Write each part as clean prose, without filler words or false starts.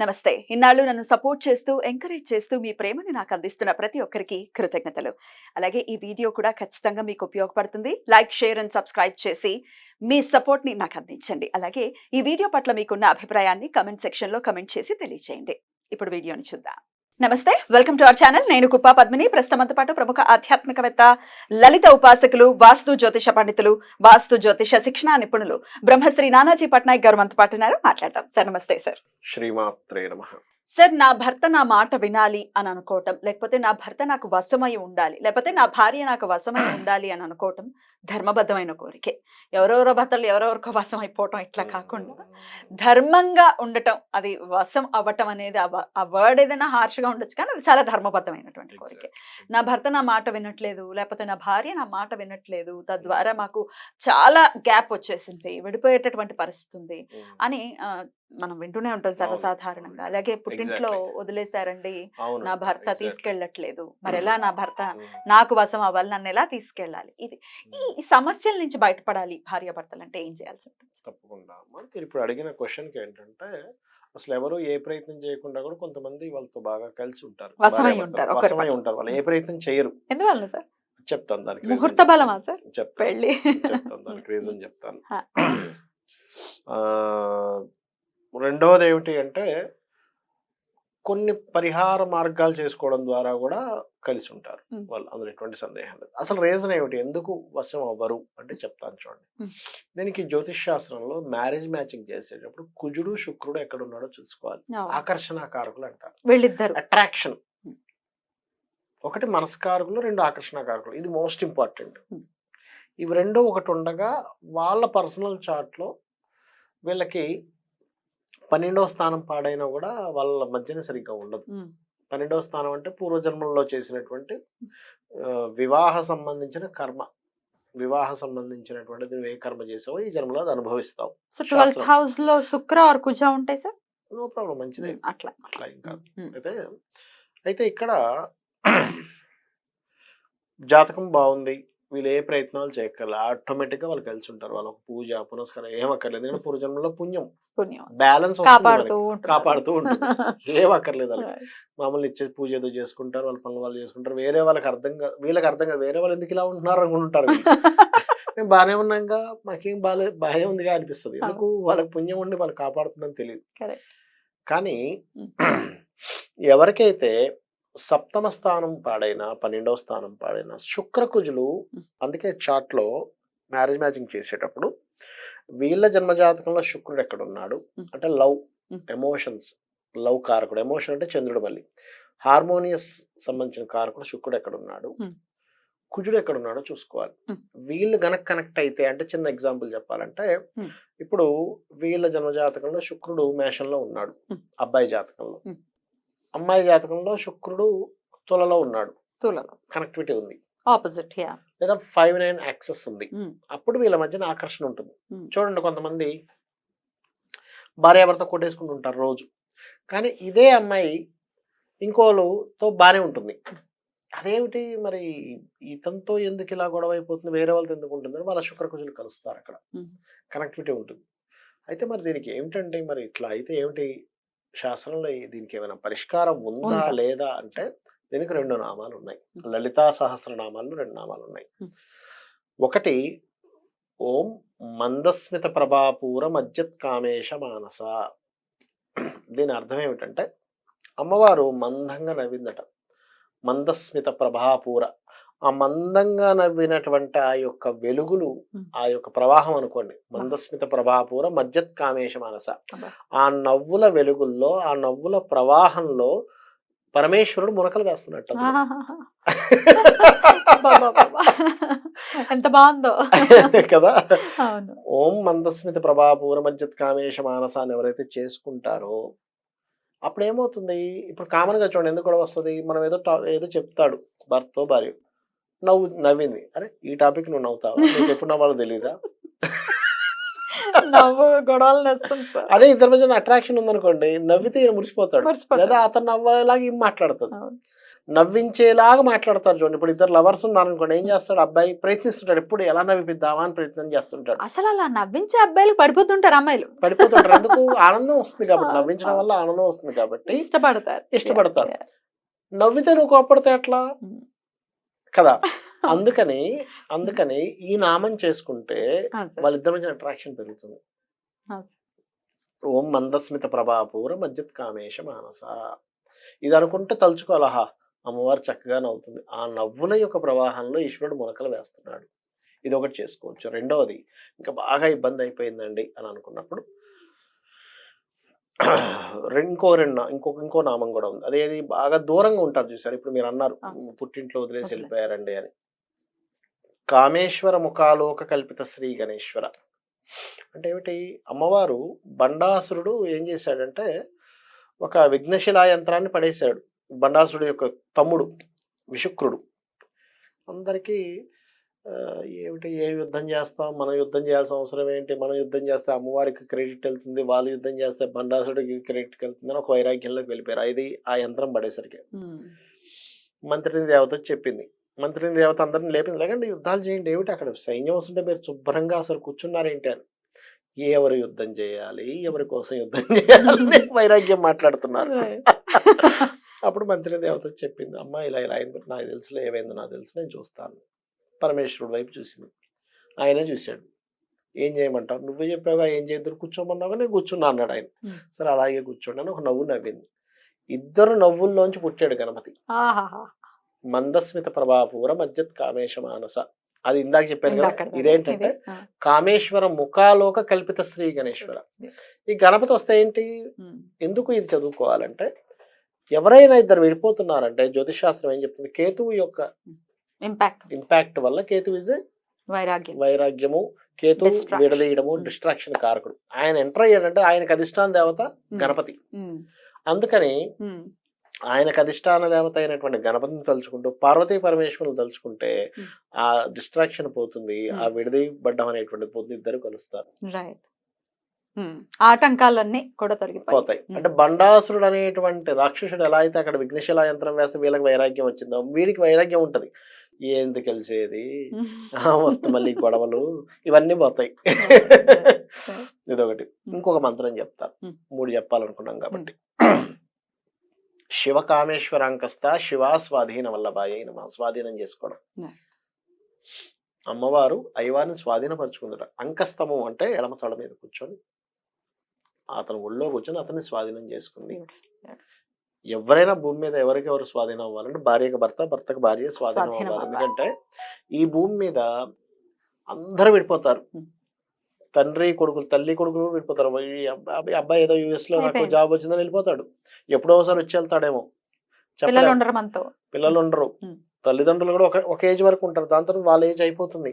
నమస్తే. ఇన్నాళ్ళు నన్ను సపోర్ట్ చేస్తూ, ఎంకరేజ్ చేస్తూ మీ ప్రేమని నాకు అందిస్తున్న ప్రతి ఒక్కరికి కృతజ్ఞతలు. అలాగే ఈ వీడియో కూడా ఖచ్చితంగా మీకు ఉపయోగపడుతుంది. లైక్, షేర్ అండ్ సబ్స్క్రైబ్ చేసి మీ సపోర్ట్‌ని నాకు అందించండి. అలాగే ఈ వీడియో పట్ల మీకున్న అభిప్రాయాన్ని కామెంట్ సెక్షన్‌లో కామెంట్ చేసి తెలియజేయండి. ఇప్పుడు వీడియోని చూద్దాం. నమస్తే, వెల్కమ్ టు అవర్ ఛానల్. నేను కుప్పా పద్మిని. ప్రస్తుతంతో పాటు ప్రముఖ ఆధ్యాత్మికవేత్త, లలిత ఉపాసకులు, వాస్తు జ్యోతిష పండితులు, వాస్తు జ్యోతిష శిక్షణ నిపుణులు బ్రహ్మశ్రీ నానాజీ పట్నాయక్ గారు మనతో పాటు ఉన్నారు. మాట్లాడదాం. సార్ నమస్తే. సార్ శ్రీమాత్రే నమః. సార్, నా భర్త నా మాట వినాలి అని అనుకోవటం, లేకపోతే నా భర్త నాకు వశమై ఉండాలి, లేకపోతే నా భార్య నాకు వశమై ఉండాలి అని అనుకోవటం ధర్మబద్ధమైన కోరికే. ఎవరెవరో భర్తలు ఎవరెవరికో వశం అయిపోవటం ఇట్లా కాకుండా ధర్మంగా ఉండటం, అది వశం అవ్వటం అనేది ఆ వర్డ్ ఏదైనా హార్ష్గా ఉండొచ్చు, కానీ అది చాలా ధర్మబద్ధమైనటువంటి కోరికే. నా భర్త నా మాట వినట్లేదు, లేకపోతే నా భార్య నా మాట వినట్లేదు, తద్వారా మాకు చాలా గ్యాప్ వచ్చేసింది, విడిపోయేటటువంటి పరిస్థితి ఉంది అని మనం వింటూనే ఉంటాం సర్వసాధారణంగా. అలాగే పుట్టింట్లో వదిలేశారండి, నా భర్త తీసుకెళ్ళట్లేదు, మరి ఎలా నా భర్త నాకు వశం అవ్వాలి, నన్ను ఎలా తీసుకెళ్ళాలి? ఈ సమస్యల నుంచి బయటపడాలి భార్యాభర్తలు అంటే ఏం చేయాల్సి ఉంటుంది? తప్పకుండా. మీరు ఇప్పుడు అడిగిన క్వశ్చన్కి ఏంటంటే, అసలు ఎవరు ఏ ప్రయత్నం చేయకుండా కూడా కొంతమంది వాళ్ళతో బాగా కలిసి ఉంటారు, వశమై ఉంటారు, వాళ్ళు ఏ ప్రయత్నం చేయరు. ఎందువల్ల సార్? చెప్తాను దానికి ముహూర్త బలమా సార్? చెప్తాను దానికి రీజన్ చెప్తాను. రెండవది ఏమిటి అంటే, కొన్ని పరిహార మార్గాలు చేసుకోవడం ద్వారా కూడా కలిసి ఉంటారు వాళ్ళు, అందులో ఎటువంటి సందేహం లేదు. అసలు రీజన్ ఏమిటి, ఎందుకు వశం అవ్వరు అంటే చెప్తాను చూడండి. దీనికి జ్యోతిష్ శాస్త్రంలో మ్యారేజ్ మ్యాచింగ్ చేసేటప్పుడు కుజుడు శుక్రుడు ఎక్కడ ఉన్నాడో చూసుకోవాలి. ఆకర్షణ కారకులు అంటారు వీళ్ళిద్దరు. అట్రాక్షన్ ఒకటి, మనస్కారకులు రెండు, ఆకర్షణ కారకులు. ఇది మోస్ట్ ఇంపార్టెంట్. ఇవి రెండు ఒకటి ఉండగా వాళ్ళ పర్సనల్ చార్ట్లో వీళ్ళకి 12వ స్థానం పాడైనా కూడా వాళ్ళ మధ్యన సరిగ్గా ఉండదు. 12వ స్థానం అంటే పూర్వజన్మల్లో చేసినటువంటి వివాహ సంబంధించిన కర్మ, వివాహ సంబంధించినటువంటి నువ్వు ఏ కర్మ చేసావో ఈ జన్మలో అది అనుభవిస్తావు. సో 12th హౌస్ లో శుక్ర ఆర్ కుజ ఉంటాయి సార్. నో ప్రాబ్లం, మంచిదే. అట్లా ఇంకా అయితే ఇక్కడ జాతకం బాగుంది, వీళ్ళు ఏ ప్రయత్నాలు చేయక్కర్లేదు, ఆటోమేటిక్ గా వాళ్ళు కలిసి ఉంటారు. వాళ్ళకి పూజ పునస్కారం ఏమక్కర్లేదు, ఎందుకంటే పూర్వజన్మలో పుణ్యం బ్యాలెన్స్ కాపాడుతూ ఉంటుంది. ఏం అక్కర్లేదు వాళ్ళకి. మామూలు ఇచ్చే పూజ ఏదో చేసుకుంటారు, వాళ్ళ పనులు వాళ్ళు చేసుకుంటారు. వేరే వాళ్ళకి అర్థం కాదు, వీళ్ళకి అర్థం కాదు, వేరే వాళ్ళు ఎందుకు ఇలా ఉంటున్నారు అనుకుంటారు. మేము బాగానే ఉన్నాగా, మాకేం బాగానే ఉందిగా అనిపిస్తుంది. ఎందుకు, వాళ్ళకి పుణ్యం ఉండి వాళ్ళు కాపాడుతుందని తెలియదు. కానీ ఎవరికైతే సప్తమ స్థానం పాడైనా 12వ స్థానం పాడైనా శుక్రకుజులు, అందుకే చార్ట్ లో మ్యారేజ్ మ్యాచింగ్ చేసేటప్పుడు వీళ్ళ జన్మజాతకంలో శుక్రుడు ఎక్కడ ఉన్నాడు అంటే లవ్, ఎమోషన్స్, లవ్ కారకుడు. ఎమోషన్ అంటే చంద్రుడు, మళ్ళీ హార్మోనియస్ సంబంధించిన కారకుడు శుక్రుడు ఎక్కడ ఉన్నాడు, కుజుడు ఎక్కడ ఉన్నాడో చూసుకోవాలి. వీళ్ళు గనక కనెక్ట్ అయితే, అంటే చిన్న ఎగ్జాంపుల్ చెప్పాలంటే, ఇప్పుడు వీళ్ళ జన్మజాతకంలో శుక్రుడు మేషంలో ఉన్నాడు అబ్బాయి జాతకంలో, అమ్మాయి జాతకంలో శుక్రుడు తులలో ఉన్నాడు, తులలో కనెక్టివిటీ ఉంది, ఆపోజిట్ లేదా 5-9 యాక్సెస్ ఉంది. అప్పుడు వీళ్ళ మధ్యన ఆకర్షణ ఉంటుంది. చూడండి, కొంతమంది భార్యాభర్త కొట్టేసుకుంటూ ఉంటారు రోజు, కానీ ఇదే అమ్మాయి ఇంకోళ్ళతో బానే ఉంటుంది. అదేమిటి మరి, ఇతనితో ఎందుకు ఇలా గొడవ అయిపోతుంది, వేరే వాళ్ళతో ఎందుకు ఉంటుందని వాళ్ళ శుక్రకుజులు కలుస్తారు, అక్కడ కనెక్టివిటీ ఉంటుంది. అయితే మరి దీనికి ఏమిటంటే, మరి ఇట్లా అయితే ఏమిటి, శాస్త్రంలో దీనికి ఏమైనా పరిష్కారం ఉందా లేదా అంటే, దీనికి 2 నామాలు ఉన్నాయి. లలితా సహస్రనామాల్లో 2 నామాలు ఉన్నాయి. ఒకటి ఓం మందస్మిత ప్రభాపూర మజ్జత్ కామేశ మానస. దీని అర్థం ఏమిటంటే, అమ్మవారు మందంగా నవ్విందట. మందస్మిత ప్రభాపూర, ఆ మందంగా నవ్వినటువంటి ఆ యొక్క వెలుగులు, ఆ యొక్క ప్రవాహం అనుకోండి, మందస్మిత ప్రభాపూర మజ్జత్ కామేశ మానస. ఆ నవ్వుల వెలుగుల్లో, ఆ నవ్వుల ప్రవాహంలో పరమేశ్వరుడు మునకలు వేస్తున్నట్టు ఎంత బాగుందో కదా. ఓం మందస్మిత ప్రభాపూర మజ్జత్ కామేశ మానస అని ఎవరైతే చేసుకుంటారో అప్పుడు ఏమవుతుంది, ఇప్పుడు కామన్ గా చూడండి ఎందుకు కూడా వస్తుంది, మనం ఏదో చెప్తాడు భర్త భార్య, నవ్వింది, అరే ఈ టాపిక్ నువ్వు నవ్వుతావా, నీకు ఎప్పుడు నవ్వాలో తెలీదా, అదే ఇద్దరి మధ్య అట్రాక్షన్ ఉందనుకోండి, నవ్వితే ఈయన మురిసిపోతాడు, లేదా అతను నవ్వేలాగా ఈమె మాట్లాడుతుంది. నవ్వించేలాగా మాట్లాడతారు చూడండి. ఇప్పుడు ఇద్దరు లవర్స్ ఉన్నారు అనుకోండి, ఏం చేస్తాడు అబ్బాయి ప్రయత్నిస్తుంటాడు, ఎప్పుడు ఎలా నవ్విద్దామా అని ప్రయత్నం చేస్తుంటాడు. అసలు అలా నవ్వించే అబ్బాయిలు పడిపోతుంటారు అమ్మాయిలు. పడిపోతుంటారు. ఎందుకు? ఆనందం వస్తుంది కాబట్టి, నవ్వించడం వల్ల ఆనందం వస్తుంది కాబట్టి ఇష్టపడతారు. ఇష్టపడతారు. Yeah, నవ్వితే నువ్వు కోపడితే ఎట్లా yeah. కదా. అందుకని ఈ నామం చేసుకుంటే ఆ, sir. వాళ్ళిద్దరి మధ్య అట్రాక్షన్ పెరుగుతుంది. ఆ, sir. ఓం మందస్మిత ప్రభాపూర మజ్జత్ కామేశ మానస. ఇది అనుకుంటే తలుచుకోవాలహా, అమ్మవారు చక్కగా నవ్వుతుంది. ఆ నవ్వుల యొక్క ప్రవాహంలో ఈశ్వరుడు మునకలు వేస్తున్నాడు. ఇది ఒకటి చేసుకోవచ్చు. రెండవది, ఇంకా బాగా ఇబ్బంది అయిపోయిందండి అని అనుకున్నప్పుడు ఇంకో నామం కూడా ఉంది. అదేది బాగా దూరంగా ఉంటారు చూసారు. ఇప్పుడు మీరు అన్నారు పుట్టింట్లో వదిలేసి వెళ్ళిపోయారండి అని. కామేశ్వర ముఖాలోక కల్పిత శ్రీ గణేశ్వర అంటే ఏమిటి? అమ్మవారు బండాసురుడు ఏం చేశాడంటే ఒక విఘ్నశిలా యంత్రాన్ని పడేశాడు. బండాసురుడు యొక్క తమ్ముడు విశుక్రుడు. అందరికీ ఏమిటి, ఏ యుద్ధం చేస్తాం, మనం యుద్ధం చేయాల్సిన అవసరం ఏంటి, మనం యుద్ధం చేస్తే అమ్మవారికి క్రెడిట్ వెళ్తుంది, వాళ్ళు యుద్ధం చేస్తే బండాసుడికి క్రెడిట్ వెళ్తుంది అని ఒక వైరాగ్యంలోకి వెళ్ళిపోయారు. అది ఆ యంత్రం పడేసరికి మంత్రిని దేవత చెప్పింది. మంత్రిని దేవత అందరిని లేపింది, లేకండి యుద్ధాలు చేయండి, ఏమిటి అక్కడ సైన్యం వస్తుంటే మీరు శుభ్రంగా అసలు కూర్చున్నారేంటి అని. ఎవరు యుద్ధం చేయాలి, ఎవరి కోసం యుద్ధం చేయాలి వైరాగ్యం మాట్లాడుతున్నారు. అప్పుడు మంత్రి దేవత చెప్పింది, అమ్మ ఇలా ఇలా అయింది, నాకు తెలుసులే, ఏమైందో నాకు తెలుసు, నేను చూస్తాను. పరమేశ్వరుడు వైపు చూసింది. ఆయనే చూశాడు. ఏం చేయమంటావు, నువ్వే చెప్పావుగా ఏం చేద్దరు, కూర్చోమన్నావుగా, నేను కూర్చున్నా అన్నాడు ఆయన. సరే అలాగే కూర్చోండి అని ఒక నవ్వు నవ్వింది. ఇద్దరు నవ్వుల్లోంచి పుట్టాడు గణపతి. మందస్మిత ప్రభాపూర మజ్జత్ కామేశ మానస. అది ఇందాక చెప్పాను కదా. ఇదేంటంటే కామేశ్వర ముఖాలోక కల్పిత శ్రీ గణేశ్వర. ఈ గణపతి వస్తే ఏంటి, ఎందుకు ఇది చదువుకోవాలంటే, ఎవరైనా ఇద్దరు విడిపోతున్నారంటే జ్యోతిష్ శాస్త్రం ఏం చెప్తుంది, కేతువు యొక్క ఇంపాక్ట్ వల్ల, కేతు ఇస్ వైరాగ్యము, కేతు విడదీయడము, డిస్ట్రాక్షన్ కారకుడు. ఆయన ఎంటర్ అయ్యాడంటే ఆయనకు అధిష్టాన దేవత గణపతి. అందుకని ఆయనకు అధిష్టాన దేవత అయినటువంటి గణపతిని తలుచుకుంటూ పార్వతీ పరమేశ్వరులు తలుచుకుంటే ఆ డిస్ట్రాక్షన్ పోతుంది, ఆ విడదీయబడ్డం అనేటువంటిది పోతుంది, ఇద్దరు కలుస్తారు, ఆటంకాలన్నీ కూడా తొలగిపోతాయి. అంటే బండాసురుడు అనేటువంటి రాక్షసుడు ఎలా అయితే అక్కడ విఘ్నశిలా యంత్రం వేస్తే వీళ్ళకి వైరాగ్యం వచ్చిందో, వీడికి వైరాగ్యం ఉంటది. ఏంది కలిసేది, వస్తు మళ్ళీ గొడవలు ఇవన్నీ పోతాయి. ఇదొకటి. ఇంకొక మంత్రం చెప్తారు, 3 చెప్పాలనుకున్నాం కాబట్టి. శివ కామేశ్వరాంకస్త శివ స్వాధీన వల్లభాయ నమ. స్వాధీనం చేసుకోవడం. అమ్మవారు అయ్యవారిని స్వాధీనపరుచుకుందట. అంకస్తము అంటే ఎడమ తొడ మీద కూర్చొని అతను ఒళ్ళో కూర్చొని అతన్ని స్వాధీనం చేసుకుంది. ఎవరైనా భూమి మీద ఎవరికెవరు స్వాధీనం అవ్వాలంటే భార్యకు భర్త, భర్తకు భార్య స్వాధీనం అవ్వాలి. ఎందుకంటే ఈ భూమి మీద అందరూ విడిపోతారు. తండ్రి కొడుకులు, తల్లి కొడుకులు విడిపోతారు. అబ్బాయి ఏదో యుఎస్ లో నాకు జాబ్ వచ్చిందని వెళ్ళిపోతాడు, ఎప్పుడో ఒకసారి వచ్చి వెళ్తాడేమో, పిల్లలు ఉండరు. తల్లిదండ్రులు కూడా ఒక ఏజ్ వరకు ఉంటారు, దాని తర్వాత వాళ్ళ ఏజ్ అయిపోతుంది.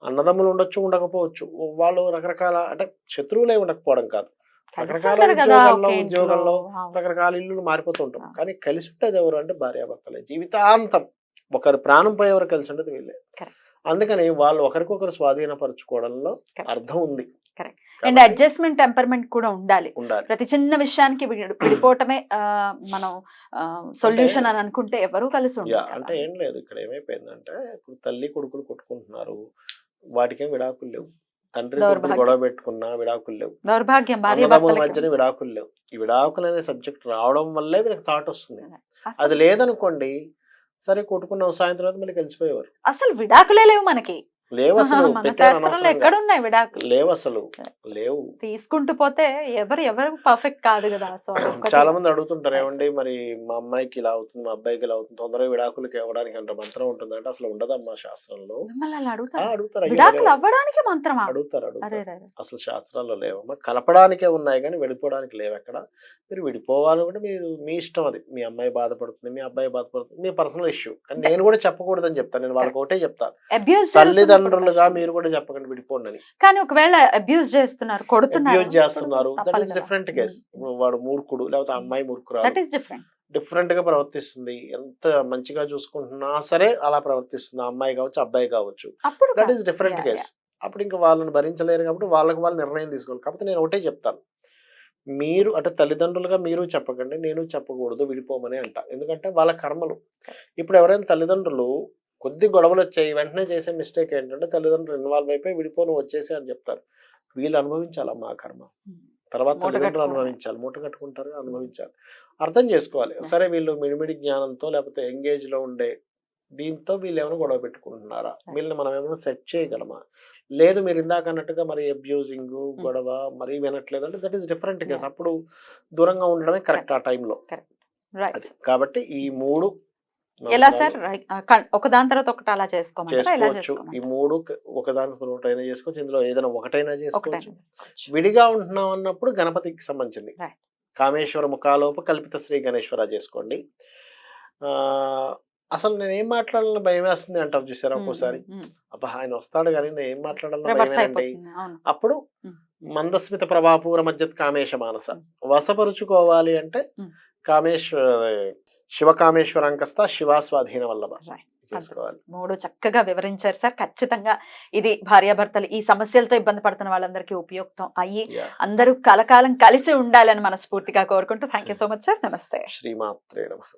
అన్నదమ్ములు ఉండొచ్చు, ఉండకపోవచ్చు, వాళ్ళు రకరకాల, అంటే శత్రువులే ఉండకపోవడం కాదు, రకరకాల ఉద్యోగంలో రకరకాల ఇల్లు మారిపోతూ ఉంటాం. కానీ కలిసి ఉండేది ఎవరు అంటే భార్యాభర్తలే. జీవితాంతం ఒకరి ప్రాణం పోయే ఎవరు కలిసి ఉండేది వీళ్ళే. అందుకని వాళ్ళు ఒకరికొకరు స్వాధీనపరచుకోవడంలో అర్థం ఉంది. అండ్ అడ్జస్ట్మెంట్ టెంపర్మెంట్ కూడా ఉండాలి. ప్రతి చిన్న విషయానికి విడిపోవటమే మనం సొల్యూషన్ అని అనుకుంటే ఎవరు కలిసి ఉంటారు. అంటే ఏం లేదు, ఇక్కడ ఏమైపోయిందంటే ఇప్పుడు తల్లి కొడుకులు కొట్టుకుంటున్నారు, వాటికేం విడాకులు లేవు. తండ్రి కొడుకులు గొడవ పెట్టుకున్నా విడాకులు లేవు. దౌర్భాగ్యం మధ్యన విడాకులు లేవు. ఈ విడాకులు అనే సబ్జెక్ట్ రావడం వల్లే వీళ్ళకి థాట్ వస్తుంది. అది లేదనుకోండి, సరే కొట్టుకున్నాం, సాయంత్రం మళ్ళీ కలిసిపోయేవారు. అసలు విడాకులే లేవు మనకి, లేవు అసలు. ఎక్కడున్నాయి విడాకులు? లేవు అసలు, లేవు. తీసుకుంటూ పోతే ఎవరు పర్ఫెక్ట్ కాదు కదా. సో చాలా మంది అడుగుతుంటారు, ఏమండి మరి మా అమ్మాయికి ఇలా అవుతుంది, మా అబ్బాయికి ఇలా అవుతుంది, తొందరగా విడాకులకి ఇవ్వడానికి అంటే మంత్రం ఉంటుంది అంటే అసలు ఉండదమ్మా శాస్త్రంలో. అడుగుతారు విడాకులు అవ్వడానికి మంత్రం అడుగుతారు. అసలు శాస్త్రాల్లో లేవమ్మా, కలపడానికే ఉన్నాయి కానీ విడిపోవడానికి లేవు ఎక్కడ. మీరు విడిపోవాలంటే మీరు మీ ఇష్టం, అది మీ అమ్మాయి బాధపడుతుంది, మీ అబ్బాయి బాధపడుతుంది, మీ పర్సనల్ ఇష్యూ. కానీ నేను కూడా చెప్పకూడదని చెప్తాను, నేను వాళ్ళకి ఒకటే చెప్తాను, తల్లిదండ్రులుగా మీరు కూడా చెప్పకండి విడిపోండి. కానీ ఒకవేళ అబ్యూజ్ చేస్తున్నారు, అబ్యూజ్ చేస్తున్నారు, దట్ ఈస్ డిఫరెంట్ కేస్. వాడు మూర్ఖుడు, లేకపోతే అమ్మాయి మూర్ఖురాలు, డిఫరెంట్ గా ప్రవర్తిస్తుంది, ఎంత మంచిగా చూసుకుంటున్నా సరే అలా ప్రవర్తిస్తుంది, అమ్మాయి కావచ్చు అబ్బాయి కావచ్చు, దట్ ఈస్ డిఫరెంట్ కేస్. అప్పుడు ఇంకా వాళ్ళని భరించలేరు కాబట్టి వాళ్ళకి వాళ్ళు నిర్ణయం తీసుకోవాలి. కాకపోతే నేను ఒకటే చెప్తాను, మీరు అంటే తల్లిదండ్రులుగా మీరు చెప్పకండి, నేను చెప్పకూడదు విడిపోమని అంట. ఎందుకంటే వాళ్ళ కర్మలు. ఇప్పుడు ఎవరైనా తల్లిదండ్రులు కొద్ది గొడవలు వచ్చాయి, వెంటనే చేసే మిస్టేక్ ఏంటంటే తల్లిదండ్రులు ఇన్వాల్వ్ అయిపోయి విడిపో నువ్వు వచ్చేసి అని చెప్తారు. వీళ్ళు అనుభవించాలమ్మా ఆ కర్మ. తర్వాత మూట తల్లిదండ్రులు కట్టుకోవడమే. అనుభవించాలి. మూట కట్టుకుంటారు, అనుభవించాలి. అర్థం చేసుకోవాలి. సరే వీళ్ళు మిడిమిడి జ్ఞానంతో లేకపోతే ఎంగేజ్‌లో ఉండే దీంతో వీళ్ళేమైనా గొడవ పెట్టుకుంటున్నారా? వీళ్ళని మనం ఏమైనా సెట్ చేయగలమా? లేదు మీరు ఇందాక అన్నట్టుగా మరి అబ్యూజింగు, గొడవ మరీ వినట్లేదంటే దట్ ఈస్ డిఫరెంట్ కేస్. అప్పుడు దూరంగా ఉండడమే కరెక్ట్ ఆ టైంలో. రైట్. అది. కాబట్టి ఈ 3 ఎలా మంత్రాలు సార్? ఒకదాని తర్వాత ఒకటి అలా చేసుకోమంటారా? ఎలా చేసుకోవచ్చు. ఈ చేసుకోమంటారు? 3 ఒకదాని తర్వాత ఒకటైనా చేసుకోవచ్చు. ఇందులో ఏదైనా ఒకటైనా చేసుకోవచ్చు. ఒకటైనా చేసుకోవచ్చు. విడిగా ఉంటున్నాం అన్నప్పుడు గణపతికి సంబంధించింది. రైట్. కామేశ్వర ముఖాలోప కల్పిత శ్రీ గణేశ్వర చేసుకోండి. అసలు నేనేం మాట్లాడాలని భయమేస్తుంది అంటారు చూసారా ఒక్కోసారి. అబ్బా! ఆయన వస్తాడు గానీ నేనేం మాట్లాడాలన్నా రివర్స్ భయమేనండి. అయిపోతుంది. అవును. అప్పుడు హ్మ్. మందస్మిత ప్రభాపూర మధ్యత్ కామేశ మానస. వశపరుచుకోవాలి అంటే శివకామేశ్వరంకస్త శివాస్వాధీన వల్లభ రైట్. చేసుకోవాలి. 3 చక్కగా వివరించారు సార్. ఖచ్చితంగా ఇది భార్యాభర్తలు ఈ సమస్యలతో ఇబ్బంది పడుతున్న వాళ్ళందరికీ ఉపయుక్తం అయ్యి Yeah. అందరూ కలకాలం కలిసి ఉండాలని మనస్ఫూర్తిగా కోరుకుంటూ thank you so much sir. నమస్తే. శ్రీమాత్రే నమః.